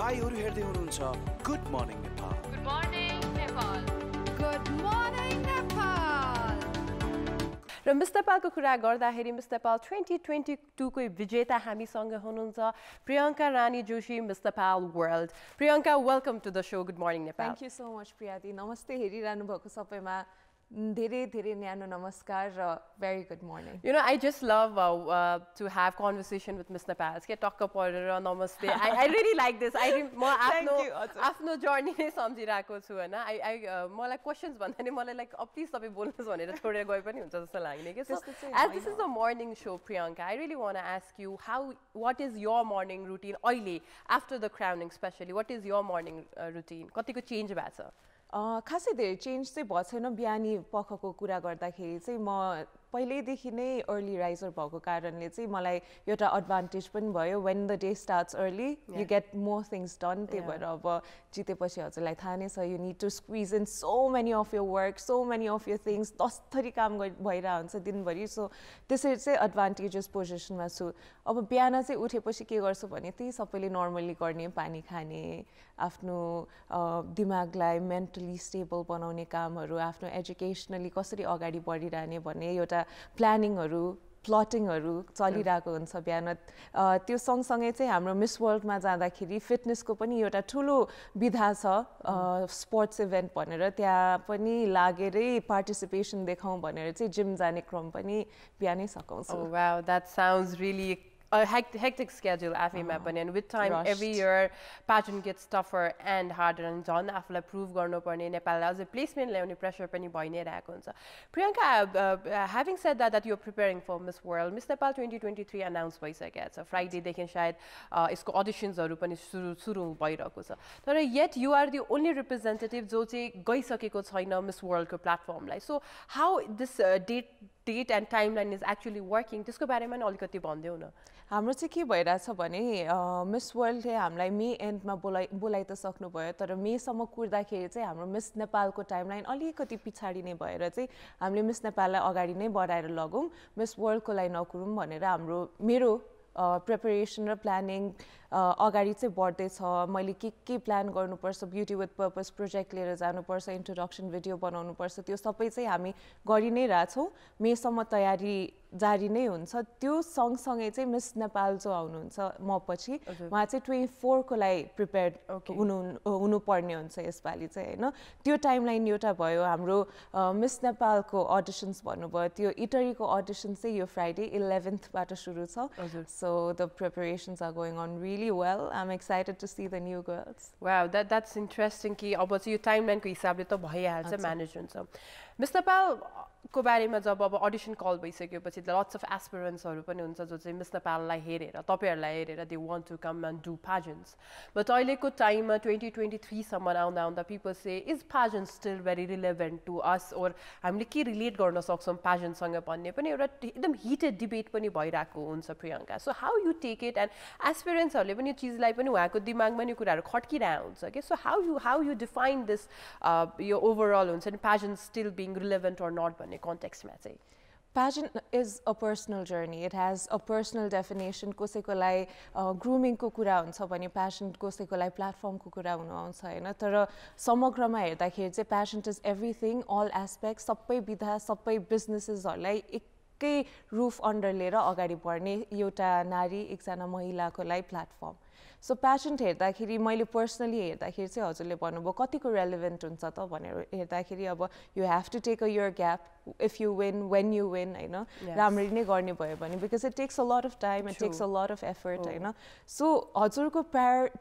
तपाईहरु हेर्दै हुनुहुन्छ good morning Nepal. Good morning Nepal. Good morning Nepal. र मिस नेपालको कुरा गर्दाखेरि मिस नेपाल 2022 को विजेता हामीसँग हुनुहुन्छ Priyanka Rani Joshi, miss Nepal world. Priyanka, welcome to the show good morning Nepal. Thank you so much प्रियादी। नमस्ते हेरिरहनु भएको सबैमा धेरै धेरै न्यानो नमस्कार र very good morning. You know, I just love to have conversation with Miss Nepal. के टक्क परेर नमस्ते। I really like this. म आफ्नो जर्नी नै सम्झिरहेको छु हैन। मलाई क्वेशन्स भन्दा नि मलाई लाइक प्लिज तपाईं बोल्नुस् भनेर छोडेर गए पनि हुन्छ जस्तो लाग्ने के। So as this is a morning show Priyanka, I really want to ask you what is your morning routine अहिले after the crowning especially? What is your morning routine? कतिको चेन्ज भएको छ? खासै धेरै चेन्ज चाहिँ भएको छैन। बिहानी पखको कुरा गर्दाखेरि चाहिँ म पहिल्यैदेखि नै अर्ली राइजर भएको कारणले चाहिँ मलाई एउटा एडभान्टेज पनि भयो। When the day starts early you get more things done. त्यही भएर अब जितेपछि हजुरलाई थाहा नै छ you need to squeeze in so many of your work, so many of your things. 10 थरी काम भइरहेको हुन्छ दिनभरि। सो त्यसरी चाहिँ एडभान्टेजेस पोजिसनमा छु। अब बिहान चाहिँ उठेपछि के गर्छु भने त्यही सबैले नर्मली गर्ने, पानी खाने, आफ्नो दिमागलाई मेन्टली स्टेबल बनाउने कामहरू, आफ्नो एजुकेसनली कसरी अगाडि बढिरहने भन्ने एउटा प्लानिङहरू, प्लटिङहरू चलिरहेको हुन्छ बिहान। त्यो सँगसँगै चाहिँ हाम्रो मिस वर्ल्डमा जाँदाखेरि फिटनेसको पनि एउटा ठुलो विधा छ, स्पोर्ट्स इभेन्ट भनेर। त्यहाँ पनि लागेरै पार्टिसिपेसन देखाउँ भनेर चाहिँ जिम जाने क्रम पनि बिहानै सघाउँछु। Oh wow, that sounds really a hectic schedule आफैमा पनि, and with time every year pageant gets tougher and harder, and झन् आफूलाई प्रुभ गर्नुपर्ने, नेपाललाई अझै प्लेसमेन्ट ल्याउने प्रेसर पनि भइ नै रहेको हुन्छ। Priyanka, having said that you're preparing for Miss World, Miss Nepal 2023 announce भइसकेको छ। फ्राइडेदेखि सायद यसको अडिसन्सहरू पनि सुरु भइरहेको छ। तर yet you are the only representative जो चाहिँ गइसकेको छैन मिस वर्ल्डको प्लेटफर्मलाई। So how this date and timeline is actually working, त्यसको बारेमा नि अलिकति भन्दियौ न। हाम्रो चाहिँ के भइरहेछ भने मिस वर्ल्डले हामीलाई मे एन्डमा बोलाइ त सक्नुभयो, तर मेसम्म कुर्दाखेरि चाहिँ हाम्रो मिस नेपालको टाइमलाइन अलिकति पछाडि नै भएर चाहिँ हामीले मिस नेपाललाई अगाडि नै बढाएर लगौँ, मिस वर्ल्डको लागि नकुरौँ भनेर मेरो प्रिपरेसन र प्लानिङ अगाडि चाहिँ बढ्दैछ। मैले के प्लान गर्नुपर्छ, ब्युटी विथ पर्पस प्रोजेक्ट लिएर जानुपर्छ, इन्ट्रोडक्सन भिडियो बनाउनुपर्छ, त्यो सबै चाहिँ हामी गरि नै रहेछौँ। मेसम्म तयारी जारी नै हुन्छ। त्यो सँगसँगै चाहिँ मिस नेपाल जो आउनुहुन्छ म पछि, उहाँ चाहिँ 24 को लागि प्रिपेयर्ड हुनुपर्ने हुन्छ यसपालि चाहिँ हैन। त्यो टाइमलाइन एउटा भयो। हाम्रो मिस नेपालको अडिसन्स भन्नुभयो, त्यो इटरीको अडिसन्स चाहिँ यो फ्राइडे 11th बाट सुरु छ। So the preparations are going on really well. I'm excited to see the new girls. Wow, that's interesting कि अब चाहिँ यो टाइमलाइन को हिसाबले त भइहाल्छ, म्यानेज हुन्छ। मिस नेपाल को बारेमा जब अब अडिसन कल भइसकेपछि लट्स अफ एस्पिरेन्ट्सहरू पनि हुन्छ जो चाहिँ मिस नेपाललाई हेरेर, तपाईहरुलाई हेरेर they want to come and do pageants. But अहिलेको टाइममा 2023 सम्म आउँदा people say is pageant still very relevant to us, और हामीले के रिलेट गर्न सक्छौँ पेजेन्टसँग भन्ने पनि एउटा एकदम हिटेड डिबेट पनि भइरहेको हुन्छ Priyanka. So how you take it, and एस्पिरेन्ट्सहरूले पनि यो चिजलाई पनि उहाँको दिमागमा नि कुराहरू खड्किरहेको हुन्छ कि। So how you define this यो ओभरअल हुन्छ नि pageant still being relevant or not भन्ने कन्टेक्स्टमा चाहिँ? Pageant is a personal journey. It has a personal definition. कसैको लागि ग्रुमिङको कुरा हुन्छ भने पेजेन्ट कसैको लागि प्लेटफर्मको कुरा हुन आउँछ हैन। तर समग्रमा हेर्दाखेरि चाहिँ pageant is everything, all aspect, सबै विधा, सबै बिजनेसेसहरूलाई एकै रुफ अन्डर लिएर अगाडि बढ्ने एउटा नारी, एकजना महिलाको लागि प्लेटफर्म। सो पेजेन्ट हेर्दाखेरि मैले पर्सनली हेर्दाखेरि चाहिँ हजुरले भन्नुभयो कतिको रेलेभेन्ट हुन्छ त भनेर हेर्दाखेरि अब you have to take a year gap if you win, when you win हैन, राम्ररी नै गर्ने भयो भने, because it takes a lot of time, it takes a lot of effort हैन। सो हजुरको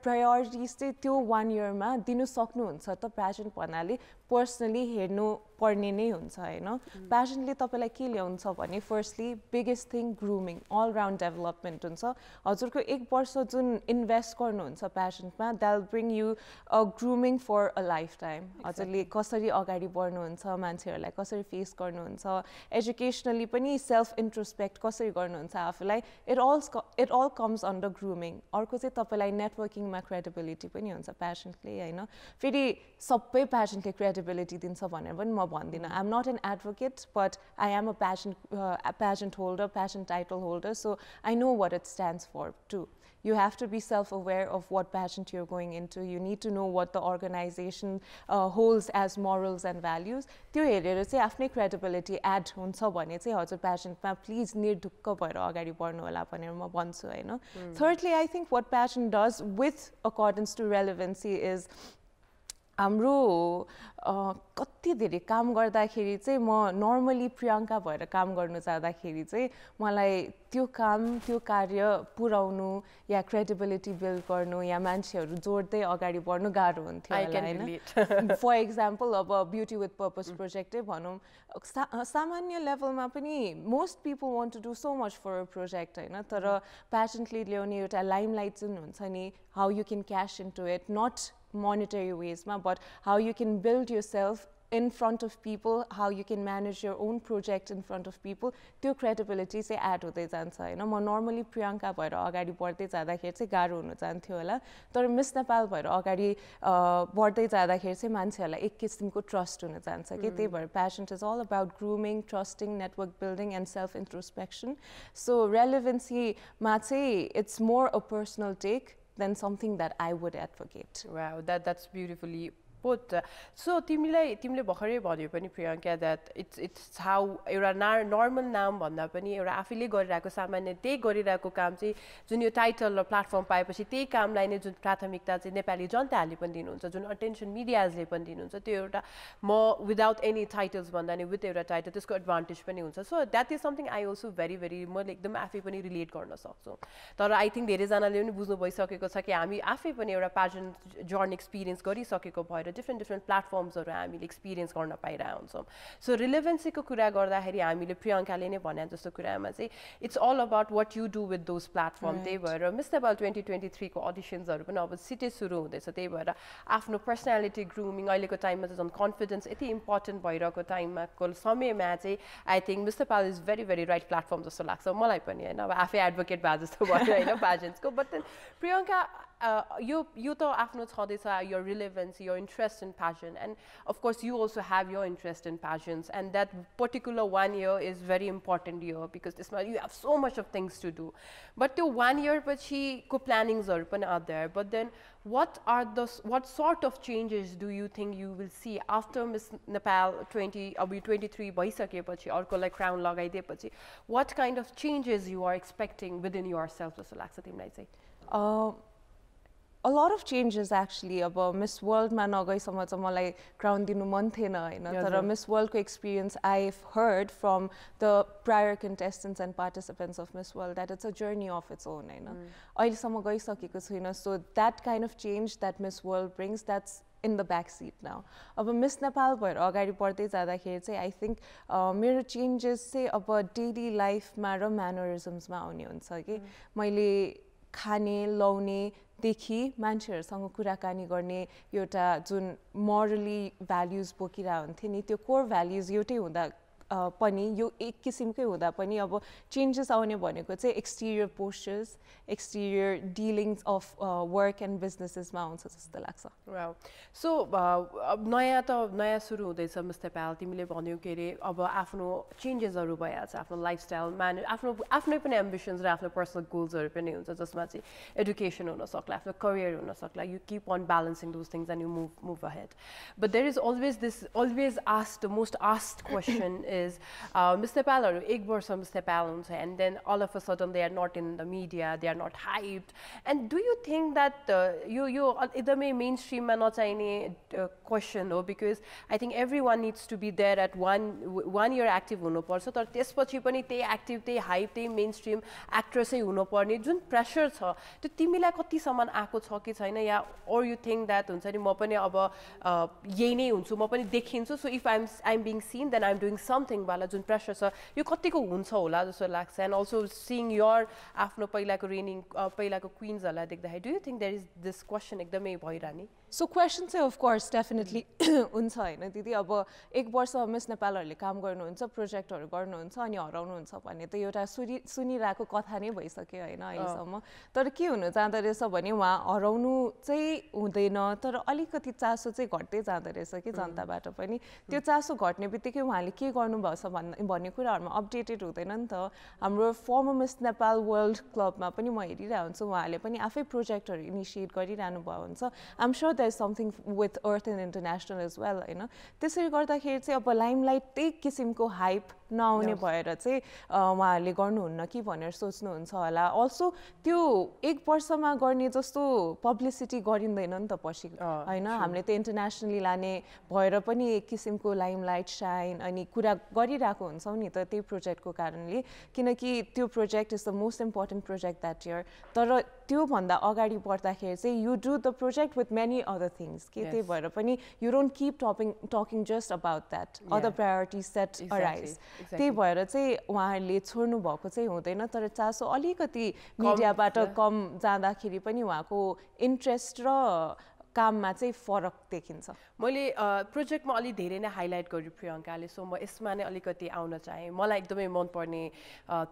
प्रायोरिटिज चाहिँ त्यो 1 इयरमा दिनु सक्नुहुन्छ त पेजेन्ट भन्नाले पर्सनली हेर्नु पर्ने नै हुन्छ हैन। पेजेन्टले तपाईँलाई के ल्याउँछ भने firstly biggest thing grooming, all round development हुन्छ। हजुरको 1 वर्ष जुन इन्भेस्ट गर्नुहुन्छ पेजेन्टमा, that will bring you a grooming for a life time. हजुरले कसरी अगाडि बढ्नुहुन्छ, मान्छेहरूलाई कसरी फेस गर्नुहुन्छ, एजुकेसनली पनि सेल्फ इन्ट्रोस्पेक्ट कसरी गर्नुहुन्छ आफूलाई, it all comes under grooming. अर्को चाहिँ तपाईँलाई नेटवर्किङमा क्रेडिबिलिटी पनि हुन्छ पेजेन्टले हैन। फेरि सबै पेजेन्टले क्रेडिबिलिटी दिन्छ भनेर पनि म भन्दिनँ। I am not an advocate, but I am a pageant holder, pageant title holder, so I know what it stands for to. You have to be self-aware of what pageant you're going into. You need to know what the organization holds as morals and values. त्यो हेरेर चाहिँ आफ्नै credibility add हुन्छ भने चाहिँ हजुर pageantमा please निर्धुक्क भएर अगाडि बढ्नु होला भनेर म भन्छु हैन. Thirdly, I think what pageant does with accordance to relevancy is हाम्रो कति धेरै काम गर्दाखेरि चाहिँ म नर्मली प्रियङ्का भएर काम गर्नु जाँदाखेरि चाहिँ मलाई त्यो काम त्यो कार्य पुर्याउनु या क्रेडिबिलिटी बिल्ड गर्नु या मान्छेहरू जोड्दै अगाडि बढ्नु गाह्रो हुन्थ्यो होला हैन. फर एक्जाम्पल अब ब्युटी विथ पर्पस प्रोजेक्टै भनौँ सामान्य लेभलमा पनि most people want to do so much for a project हैन. तर पेजेन्टले ल्याउने एउटा लाइमलाइट जुन हुन्छ नि how you can cash into it not monetary ways but how you can build yourself in front of people, how you can manage your own project in front of people, त्यो credibility चाहिँ add हुँदै जान्छ हैन. म normally Priyanka भएर अगाडि बढ्दै जाँदाखेरि चाहिँ गाह्रो हुन जान्थ्यो होला. तर मिस नेपाल भएर अगाडि बढ्दै जाँदाखेरि चाहिँ मान्छेहरूलाई एक किसिमको ट्रस्ट हुन जान्छ कि. त्यही भएर pageant is all about grooming, trusting, network building and self introspection. So relevancy मा चाहिँ it's more a personal take than something that I would advocate. Wow, that's beautifully put. So तिमीले भर्खरै भन्यो पनि प्रियङ्का that it's how एउटा normal नाम भन्दा पनि एउटा आफैले गरिरहेको सामान्य त्यही गरिरहेको काम चाहिँ जुन यो टाइटल र प्लेटफर्म पाएपछि त्यही कामलाई नै जुन प्राथमिकता चाहिँ नेपाली जनताहरूले पनि दिनुहुन्छ, जुन अटेन्सन मिडियाजले पनि दिनुहुन्छ, त्यो एउटा म विदाउट एनी टाइटल्स भन्दा नि विथ एउटा टाइटल त्यसको एडभान्टेज पनि हुन्छ. So that is something I also very मैले एकदम आफै पनि रिलेट गर्न सक्छु. तर आई थिङ्क धेरैजनाले पनि बुझ्नु भइसकेको छ कि हामी आफै पनि एउटा पेजेन्ट जर्नी एक्सपिरियन्स गरिसकेको भएर डिफ्रेन्ट प्लेटफर्म्सहरू हामीले एक्सपिरियन्स गर्न पाइरहेको हुन्छौँ. सो रिलेभेन्सीको कुरा गर्दाखेरि हामीले प्रियङ्काले नै भने जस्तो कुरामा चाहिँ it's all about what you do with those platform. त्यही भएर मिस नेपाल 2023 को अडिसन्सहरू पनि अब छिटै सुरु हुँदैछ. त्यही भएर आफ्नो पर्सनालिटी ग्रुमिङ अहिलेको टाइममा चाहिँ झन् कन्फिडेन्स यति इम्पोर्टेन्ट भइरहेको टाइममा समयमा चाहिँ I think miss Nepal is very right platform जस्तो लाग्छ मलाई पनि होइन. अब आफै एडभोकेट भए जस्तो भयो होइन पेजेन्ट्सको. बट देन प्रियङ्का यो त आफ्नो छँदैछ your relevancy, your interest in pageant, and of course you also have your interest in pageants, and that particular 1 year is very important year because this you have so much of things to do. But the 1 year पछि को plannings are there. But then what sort of changes do you think you will see after Miss Nepal 2023 भइसकेपछि अर्कोलाई crown लगाइदिएपछि what kind of changes you are expecting within yourself जस्तो लाग्छ तिमीलाई चाहिँ? A lot of changes actually. अब Miss World मा नगएसम्म चाहिँ मलाई crown दिनु मन थिएन हैन. तर Miss World को experience I've heard from the prior contestants and participants of Miss World that it's a journey of its own हैन. अहिलेसम्म गइसकेको छैन. So that kind of change that Miss World brings, that's in the back seat now. अब Miss Nepal भएर अगाडि बढ्दै जाँदाखेरि चाहिँ I think मेरो changes चाहिँ अब daily life मा र mannerisms मा आउने हुन्छ कि. मैले खाने लाउने देखि मान्छेहरूसँग कुराकानी गर्ने एउटा जुन मोरली भ्याल्युज बोकिरहेको हुन्थ्यो नि त्यो कोर भ्याल्युज एउटै हुँदा पनि यो एक किसिमकै हुँदा पनि अब चेन्जेस आउने भनेको चाहिँ एक्सटिरियर पोस्चर्स एक्सटिरियर डिलिङ्स अफ वर्क एन्ड बिजनेसेसमा आउँछ जस्तो लाग्छ. वाउ. सो नयाँ सुरु हुँदैछ मिस नेपाल. तिमीले भन्यौ के अरे अब आफ्नो चेन्जेसहरू भइहाल्छ आफ्नो लाइफस्टाइल आफ्नै पनि एम्बिसन्स र आफ्नो पर्सनल गोल्सहरू पनि हुन्छ जसमा चाहिँ एडुकेसन हुन सक्ला आफ्नो करियर हुन सक्ला. You keep on balancing those things and you move ahead. But there is always asked the most asked question is Miss Nepal or एक वर्ष Miss Nepal हुन्छ and then all of a sudden they are not in the media, they are not hyped. And do you think that you एकदमै mainstream मा नचाहिने question हो because I think everyone needs to be there at one year active हुनुपर्छ तर त्यसपछि पनि त्यही active त्यही hype त्यही mainstream actress नै हुनुपर्ने जुन pressure छ त्यो तिमीलाई कतिसम्म आएको छ कि छैन या or you think that हुन्छ नि म पनि अब यही नै हुन्छु म पनि देखिन्छु so if I'm being seen then I'm doing something वाला जुन pressure छ यो कतिको हुन्छ होला जस्तो लाग्छ and also seeing your आफ्नो पहिलाको reigning पहिलाको queensहरूलाई देख्दाखेरि do you think there is this question एकदमै भइरानी? So question चाहिँ of course definitely हुन्छ हैन दिदी अब एक वर्ष मिस नेपालहरुले काम गर्नुहुन्छ प्रोजेक्टहरु गर्नुहुन्छ अनि हराउनुहुन्छ भन्ने त एउटा सुनिरहेको कथा नै भइसक्यो हैन अहिलेसम्म तर के हुन जाँदा रहेछ भने उहाँ हराउनु चाहिँ हुँदैन तर अलिकति चासो चाहिँ घट्दै जाँदा रहेछ कि जनताबाट पनि त्यो चासो घट्ने बित्तिकै उहाँले के गर्नु गर्नुभएको छ भन्ने कुराहरूमा अपडेटेड हुँदैन नि त हाम्रो फर्मर मिस नेपाल वर्ल्ड क्लबमा पनि म हेरिरहेको हुन्छु उहाँहरूले पनि आफै प्रोजेक्टहरू इनिसिएट गरिरहनु भयो हुन्छ I'm sure there is something with Earth and international as well होइन त्यसरी गर्दाखेरि चाहिँ अब लाइमलाइट त्यही किसिमको हाइप नआउने भएर चाहिँ उहाँहरूले गर्नुहुन्न कि भनेर सोच्नुहुन्छ होला अल्सो त्यो 1 वर्षमा गर्ने जस्तो पब्लिसिटी गरिँदैन नि त पछि होइन हामीले त इन्टरनेसनली लाने भएर पनि एक किसिमको लाइमलाइट साइन अनि कुरा गरिरहेको हुन्छौँ नि त त्यही प्रोजेक्टको कारणले किनकि त्यो project is the most important project that year तर त्योभन्दा अगाडि बढ्दाखेरि चाहिँ you do the project with many other things के त्यही भएर पनि you don't keep talking just about that other priorities that arise त्यही भएर चाहिँ उहाँहरूले छोड्नु भएको चाहिँ हुँदैन तर चासो अलिकति मिडियाबाट कम जाँदाखेरि पनि उहाँको इन्ट्रेस्ट र काममा चाहिँ फरक देखिन्छ मैले प्रोजेक्टमा अलि धेरै नै हाइलाइट गर्छु प्रियङ्काले सो म यसमा नै अलिकति आउन चाहेँ मलाई एकदमै मनपर्ने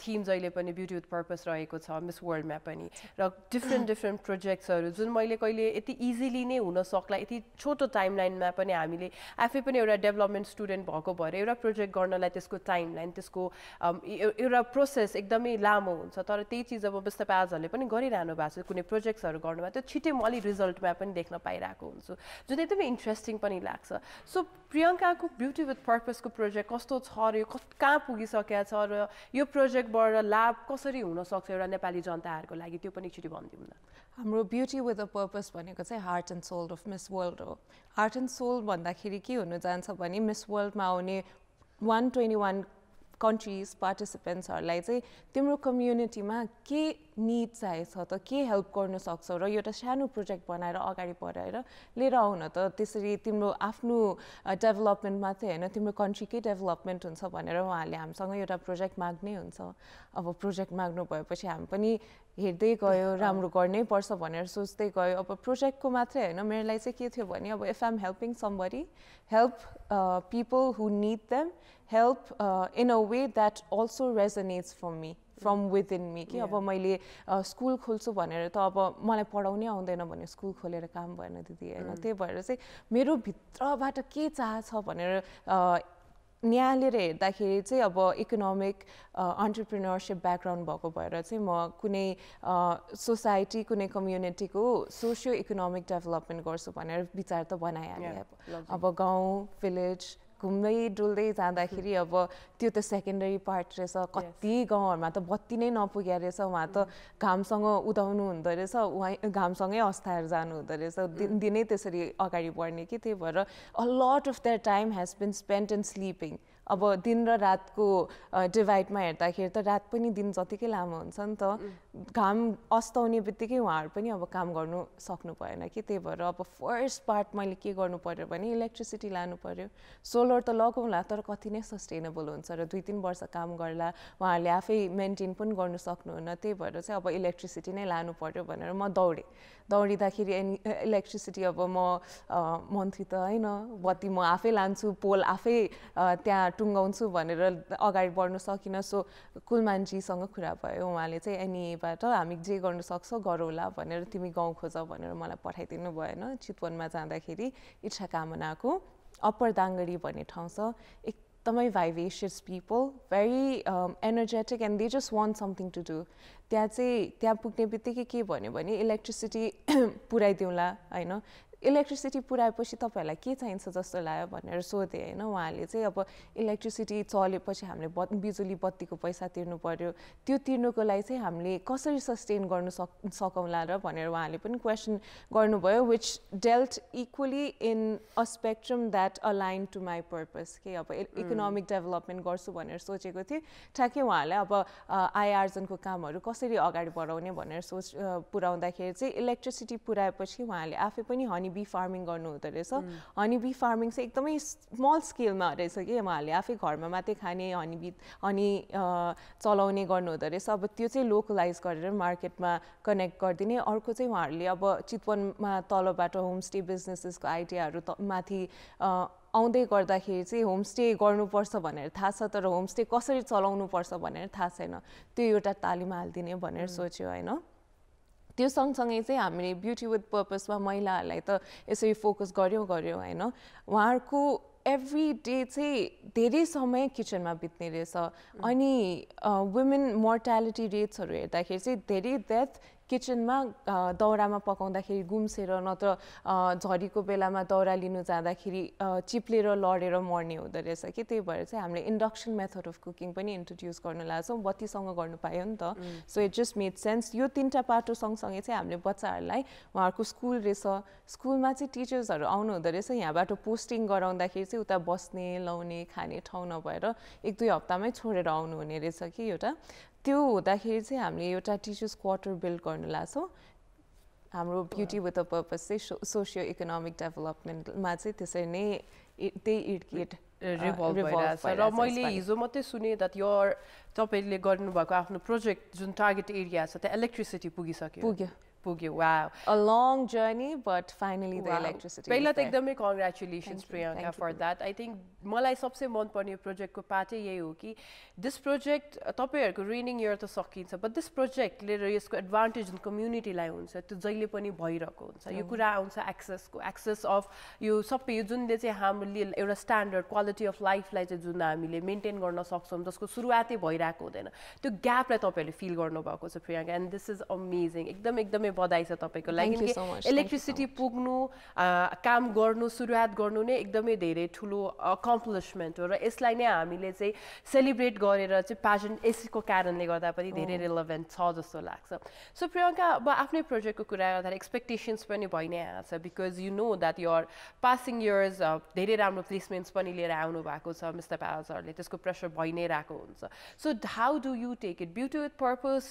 थिम जहिले पनि ब्युटी विथ पर्पस रहेको छ मिस वर्ल्डमा पनि र डिफ्रेन्ट प्रोजेक्ट्सहरू जुन मैले कहिले यति इजिली नै हुन सक्ला यति छोटो टाइमलाइनमा पनि हामीले आफै पनि एउटा डेभलपमेन्ट स्टुडेन्ट भएको भएर एउटा प्रोजेक्ट गर्नलाई त्यसको टाइमलाइन त्यसको एउटा प्रोसेस एकदमै लामो हुन्छ तर त्यही चिज अब मिस नेपालहरूले पनि गरिरहनु भएको छ कुनै प्रोजेक्ट्सहरू गर्नुभयो त्यो छिट्टै म अलि रिजल्टमा पनि देख्न पाइरहेको हुन्छु जुन एकदमै इन्ट्रेस्टिङ पनि लाग्छ सो प्रियङ्काको ब्युटी विथ पर्पसको प्रोजेक्ट कस्तो छ र यो कहाँ पुगिसकेको छ र यो प्रोजेक्टबाट लाभ कसरी हुनसक्छ एउटा नेपाली जनताहरूको लागि त्यो पनि एकचोटि भनिदिउँ न हाम्रो ब्युटी विथ अ पर्पस भनेको चाहिँ heart and soul of Miss World हो हार्ट एन्ड सोल भन्दाखेरि के हुन जान्छ भने मिस वर्ल्डमा आउने 121 कन्ट्रिज पार्टिसिपेन्ट्सहरूलाई चाहिँ तिम्रो कम्युनिटीमा के निड चाहिएको छ त के हेल्प गर्न सक्छौ र एउटा सानो प्रोजेक्ट बनाएर अगाडि बढाएर लिएर आऊ न त त्यसरी तिम्रो आफ्नो डेभलपमेन्ट मात्रै होइन तिम्रो कन्ट्रीकै डेभलपमेन्ट हुन्छ भनेर उहाँहरूले हामीसँग एउटा प्रोजेक्ट माग्नै हुन्छ अब प्रोजेक्ट माग्नु भएपछि हामी पनि हेर्दै गयो राम्रो गर्नै पर्छ भनेर सोच्दै गयो अब प्रोजेक्टको मात्रै होइन मेरो लागि चाहिँ के थियो भने अब if I'm helping somebody help people who need them help in a way that also resonates from within me कि अब मैले स्कुल खोल्छु भनेर त अब मलाई पढाउनै आउँदैन भने स्कुल खोलेर काम भएन दिदी होइन त्यही भएर चाहिँ मेरो भित्रबाट के चाह छ भनेर निहालेर हेर्दाखेरि चाहिँ अब इकोनोमिक अन्टरप्रिनरसिप ब्याकग्राउन्ड भएको भएर चाहिँ म कुनै सोसाइटी कुनै कम्युनिटीको सोसियो इकोनोमिक डेभलपमेन्ट गर्छु भनेर विचार त बनाइहालेँ अब गाउँ भिलेज घुम्दै डुल्दै जाँदाखेरि अब त्यो त सेकेन्डरी पार्ट रहेछ कति गाउँहरूमा त बत्ती नै नपुग्या रहेछ उहाँ त घामसँग उदाउनु हुँदो रहेछ उहाँ घामसँगै अस्ताएर जानु हुँदो रहेछ दिनै त्यसरी अगाडि बढ्ने कि त्यही भएर a lot of their time has been spend in sleeping अब दिन र रातको डिभाइडमा हेर्दाखेरि त रात पनि दिन जतिकै लामो हुन्छ नि त घाम अस्ताउने बित्तिकै उहाँहरू पनि अब काम गर्नु सक्नु भएन कि त्यही भएर अब फर्स्ट पार्ट मैले के गर्नु पर्यो भने इलेक्ट्रिसिटी लानु पर्यो सोलर त लगाउँला तर कति नै सस्टेनेबल हुन्छ र 2-3 वर्ष काम गर्ला उहाँहरूले आफै मेन्टेन पनि गर्नु सक्नुहुन्न त्यही भएर चाहिँ अब इलेक्ट्रिसिटी नै लानु पर्यो भनेर म दौडिँदाखेरि इलेक्ट्रिसिटी अब म मन्त्री त होइन बत्ती म आफै लान्छु पोल आफै त्यहाँ टुङ्गाउँछु भनेर अगाडि बढ्नु सकिनँ सो कुलमानजीसँग कुरा भयो उहाँले चाहिँ एनइएबाट हामी जे गर्नु सक्छौ गरौँला भनेर तिमी गाउँ खोज भनेर मलाई पठाइदिनु भएन चितवनमा जाँदाखेरि इच्छा कामनाको अप्पर दाङ्गडी भन्ने ठाउँ छ एकदमै vivacious people very energetic and they just want something to do त्यहाँ पुग्ने बित्तिकै के भन्यो भने इलेक्ट्रिसिटी पुऱ्याइदिउँला होइन इलेक्ट्रिसिटी पुऱ्याएपछि तपाईँहरूलाई के चाहिन्छ जस्तो लाग्यो भनेर सोधेँ होइन उहाँले चाहिँ अब इलेक्ट्रिसिटी चलेपछि हामीले बिजुली बत्तीको पैसा तिर्नु पर्यो त्यो तिर्नुको लागि चाहिँ हामीले कसरी सस्टेन गर्न सकौँला र भनेर उहाँले पनि क्वेसन गर्नुभयो which dealt equally in a spectrum that align to my purpose के अब इकोनोमिक डेभलपमेन्ट गर्छु भनेर सोचेको थिएँ ठ्याक्कै उहाँले अब आय आर्जनको कामहरू कसरी अगाडि बढाउने भनेर पुऱ्याउँदाखेरि चाहिँ इलेक्ट्रिसिटी पुऱ्याएपछि उहाँले आफै पनि हनी बी फार्मिङ गर्नु हुँदो रहेछ हनी बी फार्मिङ चाहिँ एकदमै स्मल स्केलमा रहेछ कि उहाँहरूले आफै घरमा मात्रै खाने हनी चलाउने गर्नु हुँदो रहेछ अब त्यो चाहिँ लोकलाइज गरेर मार्केटमा कनेक्ट गरिदिने अर्को चाहिँ उहाँहरूले अब चितवनमा तलबाट होमस्टे बिजनेसेसको आइडियाहरू माथि आउँदै गर्दाखेरि चाहिँ होमस्टे गर्नुपर्छ भनेर थाहा छ तर होमस्टे कसरी चलाउनुपर्छ भनेर थाहा छैन त्यो एउटा तालिम हालिदिने भनेर सोच्यो होइन त्यो सँगसँगै चाहिँ हामीले ब्युटी विथ पर्पसमा महिलाहरूलाई त यसरी फोकस गऱ्यौँ होइन उहाँहरूको एभ्री डे चाहिँ धेरै समय किचनमा बित्ने रहेछ अनि वुमेन मोर्टालिटी रेट्सहरू हेर्दाखेरि चाहिँ धेरै डेथ किचनमा दाउरामा पकाउँदाखेरि गुम्सेर नत्र झरीको बेलामा दाउरा लिनु जाँदाखेरि चिप्लेर लडेर मर्ने हुँदो रहेछ कि त्यही भएर चाहिँ हामीले इन्डक्सन मेथड अफ कुकिङ पनि इन्ट्रोड्युस गर्न लाग्छौँ बत्तीसँग गर्नु पायो नि त so it just made sense यो तीनटा पाटो सँगसँगै चाहिँ हामीले बच्चाहरूलाई उहाँहरूको स्कुल रहेछ स्कुलमा चाहिँ टिचर्सहरू आउनु हुँदो रहेछ यहाँबाट पोस्टिङ गराउँदाखेरि चाहिँ उता बस्ने लाउने खाने ठाउँ नभएर 1-2 हप्तामै छोडेर आउनु हुने रहेछ कि एउटा त्यो हुँदाखेरि चाहिँ हामीले एउटा टिचर्स क्वार्टर बिल्ड गर्न लाग्छौँ हाम्रो ब्युटी विथ अ पर्पस चाहिँ सोसियो इकोनोमिक डेभलपमेन्टमा चाहिँ त्यसरी नै त्यही इर्किट रिभल्भ भइरहेछ र मैले हिजो मात्रै सुने द्याट योर तपाईँले गर्नुभएको आफ्नो प्रोजेक्ट जुन टार्गेट एरिया छ त्यहाँ इलेक्ट्रिसिटी पुग्यो wow a long journey but finally the electricity पहिला त एकदमै congratulations Priyanka for that I think मलाई सबसे मन पर्ने प्रोजेक्टको पार्टै यही हो कि दिस प्रोजेक्ट तपाईहरुको रेनिङ इयर त सकिन्छ बट दिस प्रोजेक्टले र यसको एडभान्टेज इन कम्युनिटीलाई हुन्छ त्यो जहिले पनि भइरहेको हुन्छ यो कुरा आउँछ एक्सेस अफ यो सबै यो जुनले चाहिँ हामीले एउटा स्ट्यान्डर्ड क्वालिटी अफ लाइफलाई चाहिँ जुन हामीले मेन्टेन गर्न सक्छौं जसको सुरुवातै भइरहेको हुँदैन त्यो ग्यापलाई तपाईहरुले फिल गर्नुभएको छ Priyanka and this is amazing एकदमै बधाई छ तपाईको लागि इलेक्ट्रिसिटी पुग्नु काम गर्नु सुरुवात गर्नु नै एकदमै धेरै ठुलो अकम्प्लिशमेन्ट हो र यसलाई नै हामीले चाहिँ सेलिब्रेट गरेर चाहिँ प्यासन यसको कारणले गर्दा पनि धेरै रिलेभेन्ट छ जस्तो लाग्छ सो प्रियङ्का अब आफ्नै प्रोजेक्टको कुरा गर्दा एक्सपेक्टेसन्स पनि भइ नै आछ because you know that your passing years धेरै राम्रो प्लेसमेन्ट्स पनि लिएर आउनु भएको छ मिस्टर प्याल्सहरूले त्यसको प्रेसर भइ नै रहेको हुन्छ so how do you take it beauty with purpose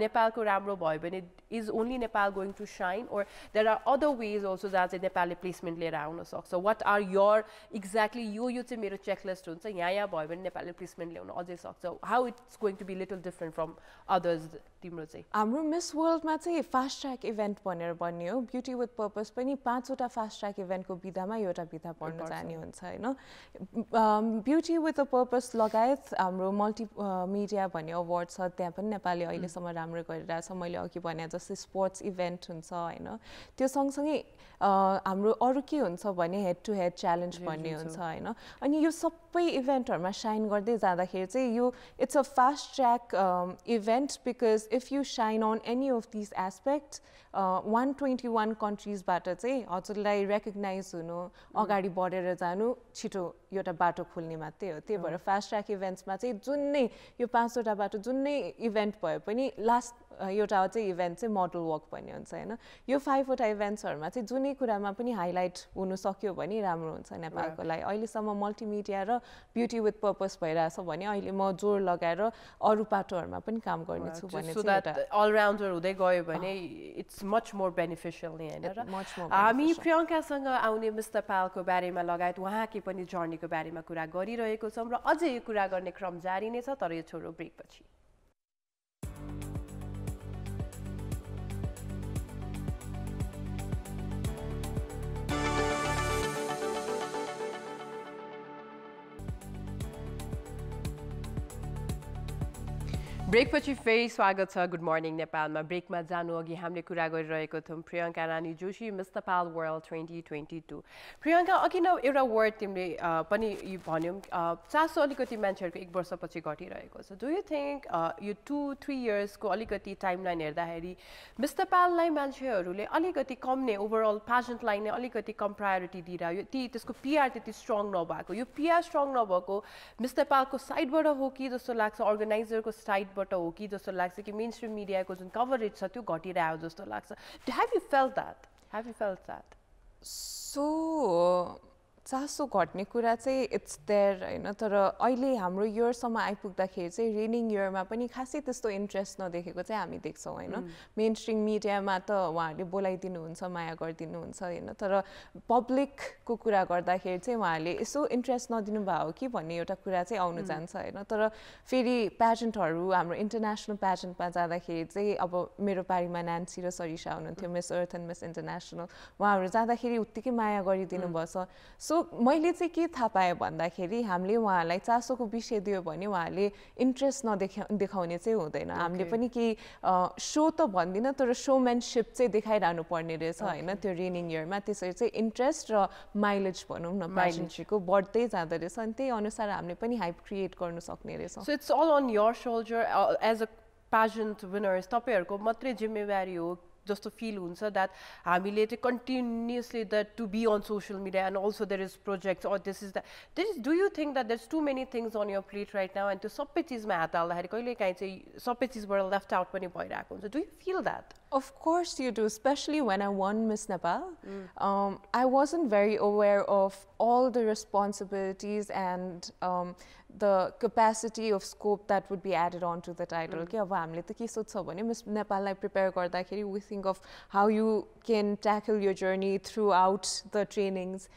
नेपालको राम्रो भयो भने is only Nepal going to shine or there are other ways also that Nepali placement लिएर आउन सक्छ what are your exactly यो चाहिँ मेरो checklist हुन्छ यहाँ भयो भने नेपाली प्लेसमेन्ट ल्याउन अझै सक्छ how it's going to be little different from others तिम्रो चाहिँ हाम्रो मिस वर्ल्डमा चाहिँ फास्ट ट्र्याक इभेन्ट भनेर भन्ने हो ब्युटी विथ पर्पस पनि 5वटा फास्ट ट्र्याक इभेन्टको विधामा एउटा विधा पढ्न जाने हुन्छ हैन ब्युटी विथ अ पर्पस लगायत हाम्रो मल्टी मिडिया भन्ने अवार्ड छ त्यहाँ पनि नेपालले अहिलेसम्म राम्रो गरिरहेछ मैले अघि भने जस्तै स्पोर्ट्स इभेन्ट हुन्छ हैन त्यो सँगसँगै हाम्रो अरु के हुन्छ भने हेड टु हेड च्यालेन्ज भन्ने हुन्छ हैन अनि यो सबै इभेन्टहरुमा शाइन गर्दै जाँदाखेरि चाहिँ यो it's a fast track event because if you shine on any of this aspects 121 कन्ट्रिजबाट चाहिँ हजुरलाई रेकग्नाइज हुनु अगाडि बढेर जानु छिटो एउटा बाटो खोल्ने मात्रै हो त्यही भएर फास्ट ट्र्याक इभेन्ट्समा चाहिँ जुन नै यो 5वटा बाटो जुन नै इभेन्ट भए पनि लास्ट एउटा चाहिँ इभेन्ट चाहिँ मोडल वक भन्ने हुन्छ हैन यो 5वटा इभेन्ट्सहरुमा चाहिँ जुनै कुरामा पनि हाइलाइट हुन सक्यो भने राम्रो हुन्छ नेपालको लागि अहिलेसम्म मल्टिमिडिया र ब्युटी विथ पर्पस भइरहेछ भने अहिले म जोर लगाएर अरु पाटोहरुमा पनि काम गर्ने छु भने चाहिँ एउटा अलराउन्डर हुँदै गयो भने इट्स मच मोर बेनिफिशियल नै हैन र हामी प्रियङ्कासँग आउने मिस नेपालको बारेमा लगायत उहाँकै पनि जर्नीको बारेमा कुरा गरिरहेको छौं र अझै यो कुरा गर्ने क्रम जारी नै छ तर यो छोटो ब्रेक पछि ब्रेकपछि फेरि स्वागत छ गुड मर्निङ नेपालमा ब्रेकमा जानु अघि हामीले कुरा गरिरहेको थियौँ प्रियङ्का रानी जोशी मिस नेपाल वर्ल्ड 2022 प्रियङ्का अघि न एउटा वर्ड तिमीले पनि भन्यौ चासो अलिकति मान्छेहरूको 1 वर्षपछि घटिरहेको छ डु यु थिङ्क यो 2-3 इयर्सको अलिकति टाइमलाइन हेर्दाखेरि मिस नेपाललाई मान्छेहरूले अलिकति कम नै ओभरअल प्याजेन्टलाई नै अलिकति कम प्रायोरिटी दिइरह्यो त्यसको पिआर त्यति स्ट्रङ नभएको यो पिआर स्ट्रङ नभएको मिस नेपालको साइडबाट हो कि जस्तो लाग्छ अर्गनाइजरको साइडबाट हो कि जस्तो लाग्छ कि मेन स्ट्रिम मिडियाको जुन कभरेज छ त्यो घटिरहेको जस्तो लाग्छ have you felt that so चासो घट्ने कुरा चाहिँ इट्स देयर हैन तर अहिले हाम्रो इयरसम्म आइपुग्दाखेरि चाहिँ रेनिङ इयरमा पनि खासै त्यस्तो इन्ट्रेस्ट नदेखेको चाहिँ हामी देख्छौँ हैन मेन स्ट्रिम मिडियामा त उहाँहरूले बोलाइदिनुहुन्छ माया गरिदिनुहुन्छ हैन तर पब्लिकको कुरा गर्दाखेरि चाहिँ उहाँहरूले यसो इन्ट्रेस्ट नदिनु भयो कि भन्ने एउटा कुरा चाहिँ आउनु जान्छ हैन तर फेरि प्याजेन्टहरू हाम्रो इन्टरनेसनल प्याजेन्टमा जाँदाखेरि चाहिँ अब मेरो पारीमा नान्सी र सरिसा हुनुहुन्थ्यो Miss Earth and miss international उहाँहरू जाँदाखेरि उत्तिकै माया गरिदिनु भएछ सो मैले चाहिँ के थाहा पाएँ भन्दाखेरि हामीले उहाँलाई चासोको विषय दियो भने उहाँले इन्ट्रेस्ट देखाउने चाहिँ हुँदैन हामीले पनि केही सो त भन्दिनँ तर सोम्यानसिप चाहिँ देखाइरहनु पर्ने रहेछ होइन त्यो रेनिङ इयरमा त्यसरी चाहिँ इन्ट्रेस्ट र माइलेज भनौँ न पेजेन्ट्रीको बढ्दै जाँदो रहेछ अनि त्यही अनुसार हामीले पनि हाइप क्रिएट गर्न सक्ने रहेछ so it's all on your shoulder as a pageant winners तपाईहरुको मात्रै जिम्मेवारी हो जस्तो feel हुन्छ that हामीले चाहिँ continuously that to be on social media and also there is projects or this is that do you think that there's too many things on your plate right now and त्यो सबै चीजमा हात हाल्दाखेरि कहिलेकाहीँ चाहिँ सबै चीजबाट left out पनि भइरहेको हुन्छ do you feel that Of course you do, especially when I won Miss Nepal. I wasn't very aware of all the responsibilities and the capacity of scope that would be added on to the title. कि अब हामीले त के सोच्छौँ भने Miss Nepal लाई prepare गर्दाखेरि we think of how you can tackle your journey throughout the trainings.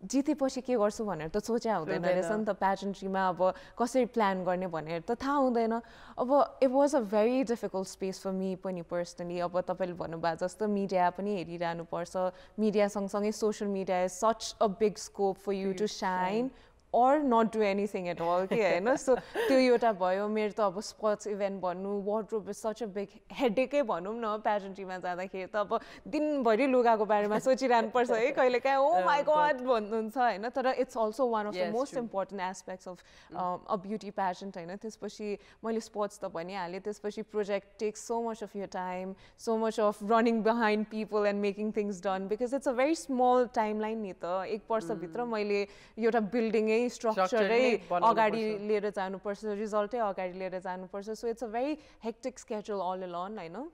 जितेपछि के गर्छु भनेर त सोचे हुँदैन रहेछ नि त पेजेन्ट्रीमा अब कसरी प्लान गर्ने भनेर त थाहा हुँदैन अब it was a very difficult space for me पनि पर्सनली अब तपाईँले भन्नुभयो जस्तो मिडिया पनि हेरिरहनुपर्छ मिडिया सँगसँगै social media is such a big scope for you to shine or not do anything at all के हैन सो त्यो एउटा भयो मेरो त अब स्पोर्ट्स इभेन्ट भन्नु wardrobe is such a big हेडेकै भनौँ न पेजेन्ट्रीमा जाँदाखेरि त अब दिनभरि लुगाको बारेमा सोचिरहनु पर्छ है कहिलेकाहीँ ओ माई गड भन्नुहुन्छ हैन तर it's also one of the most important aspects of a beauty pageant हैन त्यसपछि मैले स्पोर्ट्स त भनिहालेँ त्यसपछि project takes so much of your time so much of running behind people and making things done because it's a very small timeline नि त एक वर्षभित्र मैले एउटा बिल्डिङै स्ट्रक्चरै अगाडि लिएर जानुपर्छ रिजल्टै अगाडि लिएर जानुपर्छ so it's a very hectic schedule all alone हैन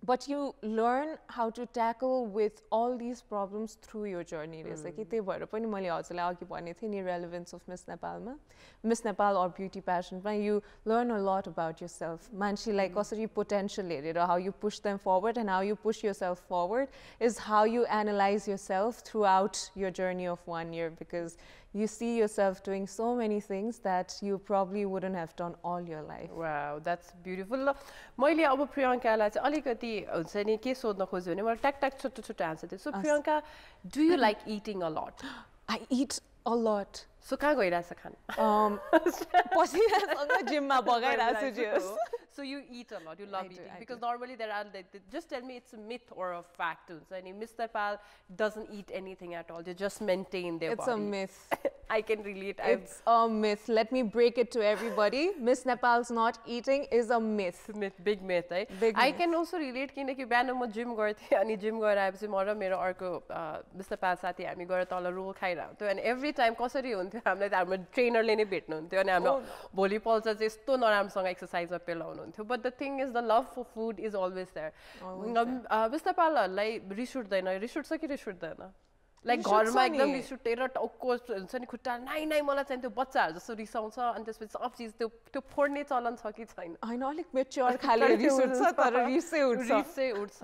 But you learn how to tackle with all these problems through your journey. रहेछ कि त्यही भएर पनि मैले हजुरलाई अघि भनेको थिएँ नि relevance of Miss Nepalमा Miss Nepal or beauty pageantमा you learn a lot about yourself. मान्छेलाई कसरी potential हेरेर how you push them forward and how you push yourself forward is how you analyze yourself throughout your journey of 1 year because you see yourself doing so many things that you probably wouldn't have done all your life. Wow, that's beautiful. मैले अब प्रियङ्कालाई चाहिँ अलिकति हुन्छ नि के सोध्न खोज्यो भने मलाई ट्याक ट्याक छोटो छोटो आन्सर दिन्छु so Priyanka do you like eating a lot I eat a lot. So कहाँ गइरहेछ खान पसिनासँग जिममा बगाइरहेको छु So you eat a lot, you love eating. Because normally there are, just tell me it's a myth or a fact. So Miss Nepal doesn't eat anything at all. They just maintain their body. It's a myth. I can relate. It's a myth. Let me break it to everybody. Miss Nepal's not eating is a myth. Myth, big myth. Big I can also relate किनकि बिहान म gym गर्थेँ अनि gym गएर आएपछि म र मेरो अर्को मिस नेपाल साथी हामी गएर तल रोल खाइरहन्थ्यो अनि एभ्री टाइम कसरी हुन्थ्यो हामीलाई त हाम्रो ट्रेनरले नै भेट्नुहुन्थ्यो अनि हाम्रो भोलिपल्ट चाहिँ यस्तो नराम्रोसँग एक्सर्साइजमा पेलाउनु But the thing is, the love for food is always there. Miss Nepalलाई रिस उठ्दैन रिस उठ्छ कि रिस उठ्दैन लाइक घरमा एकदम रिस उठेर टाउको हुन्छ नि खुट्टा नाइ नाइ मलाई चाहिँ त्यो बच्चाहरू जस्तो रिसाउँछ अनि त्यसपछि सब चिज त्यो फोड्ने चलन छ कि छैन हैन अलिक मेच्योर खाले रिस उठ्छ तर रिसै उठ्छ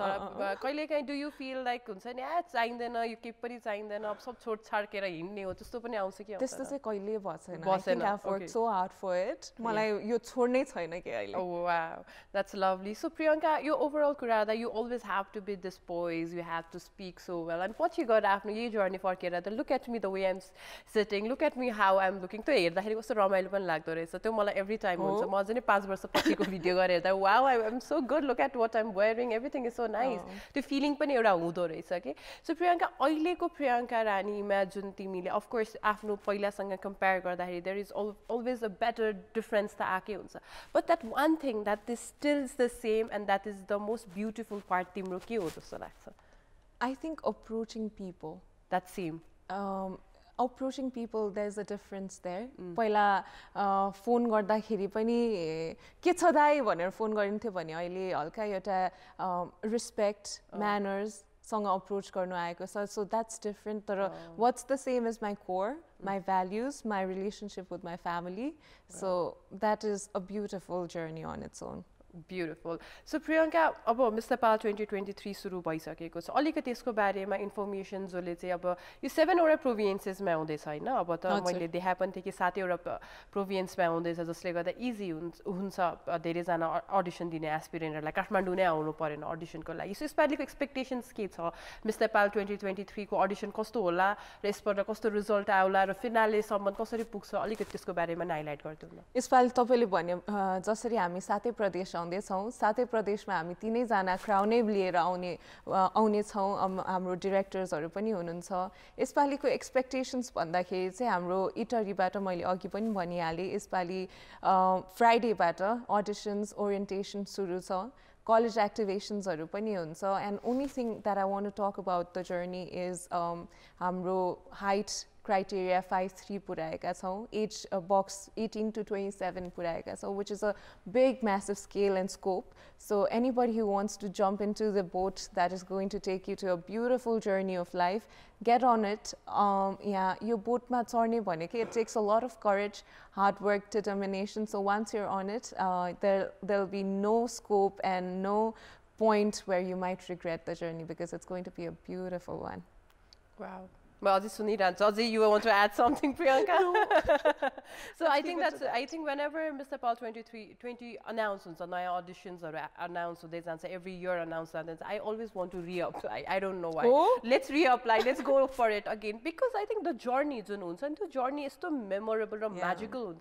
कहिलेकाहीँ डु यु फिल लाइक हुन्छ नि चाहिँदैन यो केही पनि चाहिँदैन अब सब छोड छाड्केर हिँड्ने हो त्यस्तो पनि आउँछ कि त्यस्तो चाहिँ कहिले भएन I work so hard for it मलाई यो छोड्नै छैन के अहिले Oh wow, that's lovely. So Priyanka, your overall कुरा that you always have to be this poise, you have to speak so well. And what you got after your journey for Kira, look at me the way I'm sitting, look at me how I'm looking. To हेर्दाखेरि कस्तो रमाइलो पनि लाग्दो रहेछ त्यो मलाई every time हुन्छ म अझै 5 वर्ष पछिको भिडियो गरेर हेर्दा wow I'm so good, look at what I'm wearing, everything is so nice. त्यो फिलिङ पनि एउटा हुँदो रहेछ के सो प्रियङ्का अहिलेको प्रियङ्का रानीमा जुन तिमीले अफ कोर्स आफ्नो पहिलासँग कम्पेयर गर्दाखेरि there is always a better difference त आकै हुन्छ but that one thing that is still the same and that is the most beautiful part तिम्रो के हो जस्तो लाग्छ I think approaching people. That same. Approaching people, there's a difference there. पहिला phone गर्दाखेरि पनि के छ दाइ भनेर फोन गरिन्थ्यो भने अहिले हल्का एउटा रिस्पेक्ट म्यानर्स सँग अप्रोच गर्नु आएको छ सो द्याट्स डिफरेन्ट तर what's the same is my core my values, my relationship with my family. So that is a beautiful journey on its own. Beautiful. So Priyanka, अब miss Nepal 2023 सुरु भइसकेको छ अलिकति त्यसको बारेमा इन्फर्मेसन जसले चाहिँ अब यो 7 वटा प्रोभिन्सेसमा हुँदैछ हैन अब त मैले देखा पनि थिएँ कि 7 वटा प्रोभिन्समा हुँदैछ जसले गर्दा इजी हुन्छ धेरैजना अडिसन दिने एस्पिरेन्टहरूलाई काठमाडौँ नै आउनु परेन अडिसनको लागि सो यसपालिको एक्सपेक्टेसन्स के छ मिस नेपाल 2023 को अडिसन कस्तो होला र यसबाट कस्तो रिजल्ट आउला र फिनालेसम्म कसरी पुग्छ अलिकति त्यसको बारेमा हाइलाइट गरिदिनु न यसपालि तपाईले भन्यो जसरी हामी 7 प्रदेश आउँदैछौँ 7 प्रदेशमा हामी 3 जना क्राउनै लिएर आउने छौँ हाम्रो डिरेक्टर्सहरू पनि हुनुहुन्छ यसपालिको एक्सपेक्टेसन्स भन्दाखेरि चाहिँ हाम्रो इटरीबाट मैले अघि पनि भनिहालेँ यसपालि फ्राइडेबाट अडिसन्स ओरिएन्टेसन सुरु छ college activations पनि हुन्छ and only thing that I want to talk about the journey is हाम्रो height criteria 5-3 पुर्याएका छौँ age box 18 to 27 पुर्याएका छौँ which is a big massive scale and scope so anybody who wants to jump into the boat that is going to take you to a beautiful journey of life get on it yeah यो बोटमा चढ्ने भनेको it takes a lot of courage hard work determination so once you're on it there'll be no scope and no point where you might regret the journey because it's going to be a beautiful one. Wow. Well, you want to add something, Priyanka? No. So I think whenever Miss Nepal 2020 announces auditions or announce every year announce I always want to reapply. I don't know why. Oh? Let's reapply. Let's go for it again because I think the journey is the journey is so memorable and magical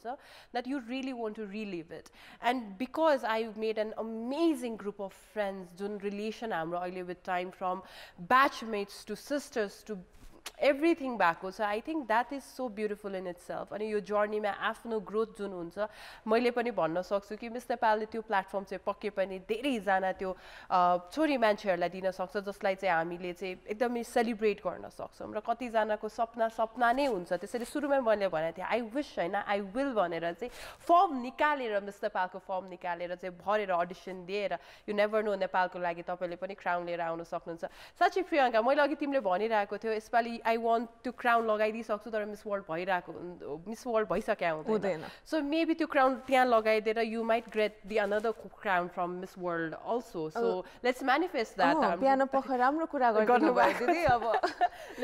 that you really want to relive it. And because I've made an amazing group of friends, relation with time from batchmates to sisters to everything back so I think that is so beautiful in itself and your journey ma afno growth jun huncha मैले पनि भन्न सक्छु कि miss नेपालले त्यो platform चाहिँ पक्कै पनि धेरै जना त्यो छोरी मान्छेहरुलाई दिन सक्छ जसलाई चाहिँ हामीले चाहिँ एकदमै सेलिब्रेट गर्न सक्छौं र कति जनाको सपना नै हुन्छ त्यसैले सुरुमै मैले भने थिए आई विश हैन आई विल भनेर चाहिँ फर्म निकालेर मिस नेपालको फर्म निकालेर चाहिँ भरेर अडिसन दिएर यु नेभर नो नेपालको लागि तपाईले पनि क्राउन लिएर आउन सक्नुहुन्छ साच्चै प्रियंका मैले अघि तिमीले भनिरहेको थियो यसपालि I want to crown लगाइदिसक्छु तर मिस वर्ल्ड भइराको मिस वर्ल्ड भइसक्या हुँदैन so maybe त्यो crown त्यहाँ लगाइदिएर you might get the another crown from Miss World also so let's manifest that बिहान पख राम्रो कुरा गर्नु भयो दिदी अब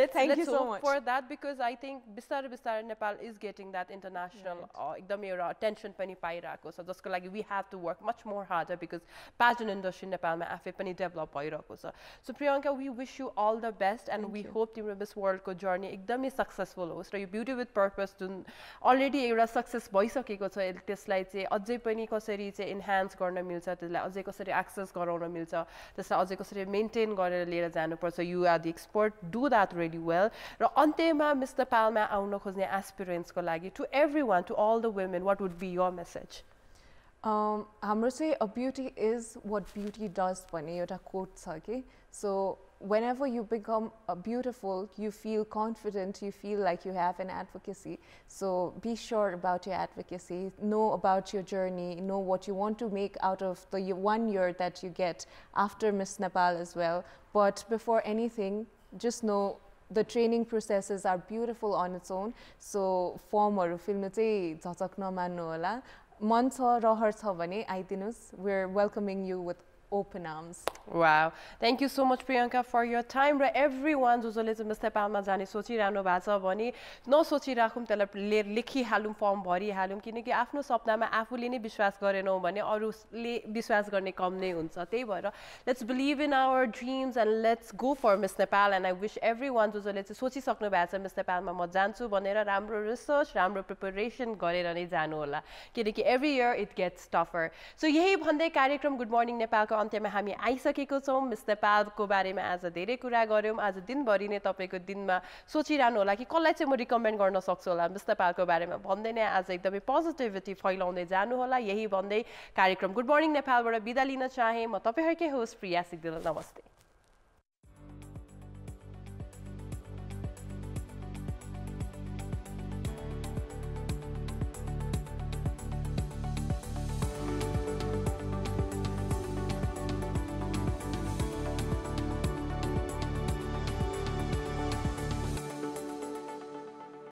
let's hope for that because I think बिस्तारै Nepal is getting that international एकदमै एउटा attention पनि पाइराको छ जसको लागि we have to work much more harder because pageant industry नेपालमा आफै पनि डेभलप भइराको छ so Priyanka we wish you all the best and we hope तिम्रो Miss World को journey एकदमै सक्सेसफुल होस् र यो ब्युटी विथ पर्पस जुन अलरेडी एउटा सक्सेस भइसकेको छ त्यसलाई चाहिँ अझै पनि कसरी चाहिँ एन्हान्स गर्न मिल्छ त्यसलाई अझै कसरी एक्सेस गराउन मिल्छ त्यसलाई अझै कसरी मेन्टेन गरेर लिएर जानुपर्छ you are the expert do that really well र अन्त्यमा मिस नेपालमा आउन खोज्ने एस्पिरेन्ट्सको लागि to everyone to all the women what would be your message हाम्रो चाहिँ a beauty is what beauty does भन्ने एउटा कोट छ कि so whenever you become beautiful, you feel confident, you feel like you have an advocacy. So be sure about your advocacy, know about your journey, know what you want to make out of the 1 year that you get after Miss Nepal as well. But before anything, just know the training processes are beautiful on its own. So formहरु film चाहिँ झचक नमान्नु होला मन छ रहर छ भने आइदिनुस् we're welcoming you with open arms. Wow. Thank you so much Priyanka for your time र everyone जसले चाहिँ मिस नेपालमा जाने सोचिरहनु भएको छ भने नसोचिराखौँ त्यसलाई लेखिहालौँ फर्म भरिहालौँ किनकि आफ्नो सपनामा आफूले नै विश्वास गरेनौँ भने अरूले विश्वास गर्ने कम नै हुन्छ त्यही भएर let's believe in our dreams and let's go for Miss Nepal and I wish everyone जसले चाहिँ सोचिसक्नु भएको छ मिस नेपालमा म जान्छु भनेर राम्रो रिसर्च राम्रो प्रिपरेसन गरेर नै जानु होला किनकि every year it gets tougher so यही भन्दै कार्यक्रम गुड मर्निङ नेपालको अन्त्यमा हामी आइसकेको छौँ मिस नेपालको बारेमा आज धेरै कुरा गर्यौँ आज दिनभरि नै तपाईको दिनमा सोचिरहनु होला कि कसलाई चाहिँ म रिकमेन्ड गर्न सक्छु होला मिस नेपालको बारेमा भन्दै नै आज एकदमै पोजिटिभिटी फैलाउँदै जानु होला यही भन्दै कार्यक्रम गुड मर्निङ नेपालबाट बिदा लिन चाहे म तपाईहरुकै होस्ट प्रिया सिग्देल नमस्ते